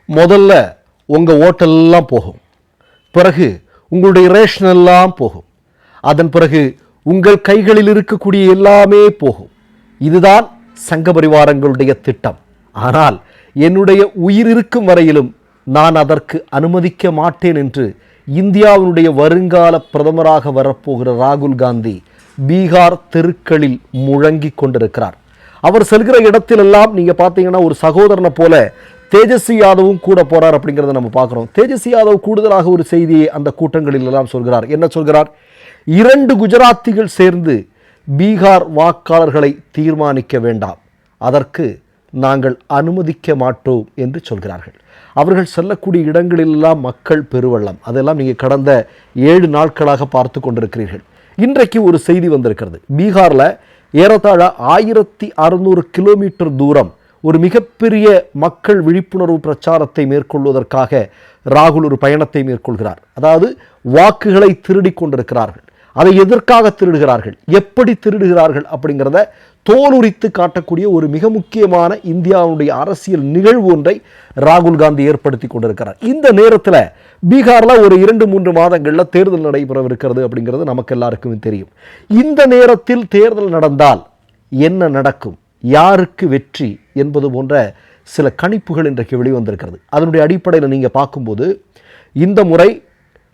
முதல்ல உங்கள் ஓட்டெல்லாம் போகும், பிறகு உங்களுடைய ரேஷன் எல்லாம் போகும், அதன் பிறகு உங்கள் கைகளில் இருக்கக்கூடிய எல்லாமே போகும். இதுதான் சங்க பரிவாரங்களுடைய திட்டம். ஆனால் என்னுடைய உயிர் இருக்கும் வரையிலும் நான் அதற்கு அனுமதிக்க மாட்டேன் என்று இந்தியாவினுடைய வருங்கால பிரதமராக வரப்போகிற ராகுல் காந்தி பீகார் தெருக்களில் முழங்கி கொண்டிருக்கிறார். அவர் செல்கிற இடத்திலெல்லாம் நீங்கள் பார்த்தீங்கன்னா ஒரு சகோதரனை போல தேஜஸ்வி யாதவும் கூட போறார் அப்படிங்கிறத நம்ம பார்க்குறோம். தேஜஸ்வி யாதவ் கூடுதலாக ஒரு செய்தியை அந்த கூட்டங்களில் எல்லாம் சொல்கிறார். என்ன சொல்கிறார்? 2 குஜராத்திகள் சேர்ந்து பீகார் வாக்காளர்களை தீர்மானிக்க வேண்டாம், அதற்கு நாங்கள் அனுமதிக்க மாட்டோம் என்று சொல்கிறார்கள். அவர்கள் செல்லக்கூடிய இடங்களிலெல்லாம் மக்கள் பெருவெள்ளம். அதெல்லாம் நீங்கள் கடந்த 7 நாட்களாக பார்த்து கொண்டிருக்கிறீர்கள். இன்றைக்கு ஒரு செய்தி வந்திருக்கிறது. பீகாரில் ஏறத்தாழ 1600 கிலோமீட்டர் தூரம் ஒரு மிகப்பெரிய மக்கள் விழிப்புணர்வு பிரச்சாரத்தை மேற்கொள்வதற்காக ராகுல் ஒரு பயணத்தை மேற்கொள்கிறார். அதாவது வாக்குகளை திருடி கொண்டிருக்கிறார்கள். அதை எதற்காக திருடுகிறார்கள், எப்படி திருடுகிறார்கள் அப்படிங்கிறத தோலுரித்து காட்டக்கூடிய ஒரு மிக முக்கியமான இந்தியாவுடைய அரசியல் நிகழ்வு ஒன்றை ராகுல் காந்தி ஏற்படுத்தி கொண்டிருக்கிறார். இந்த நேரத்தில் பீகாரில் ஒரு 2-3 மாதங்களில் தேர்தல் நடைபெறவிருக்கிறது அப்படிங்கிறது நமக்கு எல்லாருக்குமே தெரியும். இந்த நேரத்தில் தேர்தல் நடந்தால் என்ன நடக்கும், யாருக்கு வெற்றி என்பது போன்ற சில கணிப்புகள் இன்றைக்கு வெளிவந்திருக்கிறது. அதனுடைய அடிப்படையில் நீங்கள் பார்க்கும்போது இந்த முறை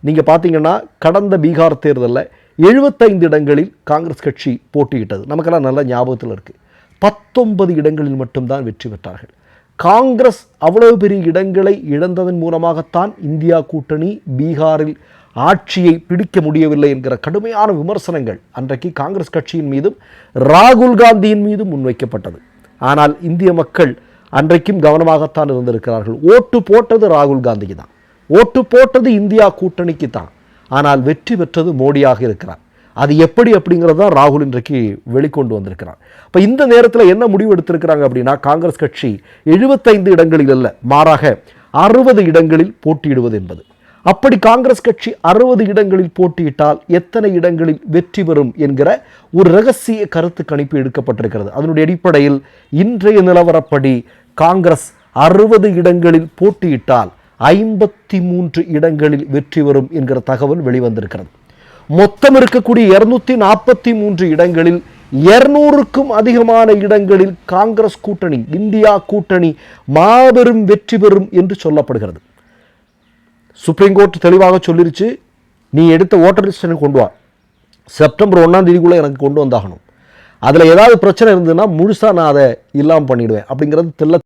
நீங்கள் பார்த்தீங்கன்னா கடந்த பீகார் தேர்தலில் 75 இடங்களில் காங்கிரஸ் கட்சி போட்டியிட்டது. நமக்கெல்லாம் நல்ல ஞாபகத்தில் இருக்குது. 19 இடங்களில் மட்டும்தான் வெற்றி பெற்றார்கள். காங்கிரஸ் அவ்வளவு பெரிய இடங்களை இழந்ததன் மூலமாகத்தான் இந்தியா கூட்டணி பீகாரில் ஆட்சியை பிடிக்க முடியவில்லை என்கிற கடுமையான விமர்சனங்கள் அன்றைக்கு காங்கிரஸ் கட்சியின் மீதும் ராகுல் காந்தியின் மீதும் முன்வைக்கப்பட்டது. ஆனால் இந்திய மக்கள் அன்றைக்கும் கவனமாகத்தான் இருந்திருக்கிறார்கள். ஓட்டு போட்டது ராகுல் காந்திக்கு தான், ஓட்டு போட்டது இந்தியா கூட்டணிக்கு தான். ஆனால் வெற்றி பெற்றது மோடியாக இருக்கிறார். அது எப்படி அப்படிங்கிறது தான் ராகுல் இன்றைக்கு வெளிக்கொண்டு வந்திருக்கிறார். இப்போ இந்த நேரத்தில் என்ன முடிவு எடுத்திருக்கிறாங்க அப்படின்னா, காங்கிரஸ் கட்சி 75 இடங்களில் அல்ல, மாறாக 60 இடங்களில் போட்டியிடுவது என்பது. அப்படி காங்கிரஸ் கட்சி 60 இடங்களில் போட்டியிட்டால் எத்தனை இடங்களில் வெற்றி பெறும் என்கிற ஒரு ரகசிய கருத்து கணிப்பு எடுக்கப்பட்டிருக்கிறது. அதனுடைய அடிப்படையில் இன்றைய நிலவரப்படி காங்கிரஸ் 60 இடங்களில் போட்டியிட்டால் 53 இடங்களில் வெற்றி பெறும் என்கிற தகவல் வெளிவந்திருக்கிறது. மொத்தம் இருக்கக்கூடிய 243 இடங்களில் 200க்கும் அதிகமான இடங்களில் காங்கிரஸ் கூட்டணி, இந்தியா கூட்டணி மாபெரும் வெற்றி பெறும் என்று சொல்லப்படுகிறது. சுப்ரீம் கோர்ட் தெளிவாக சொல்லிருச்சு, நீ எடுத்த ஓட்டர் லிஸ்ட் எனக்கு கொண்டு வா, செப்டம்பர் 1ஆம் தேதிக்குள்ளே எனக்கு கொண்டு வந்தாகணும். அதில் ஏதாவது பிரச்சனை இருந்ததுன்னா முழுசாக நான் அதை இல்லாமல் பண்ணிவிடுவேன் அப்படிங்கிறது தெல்ல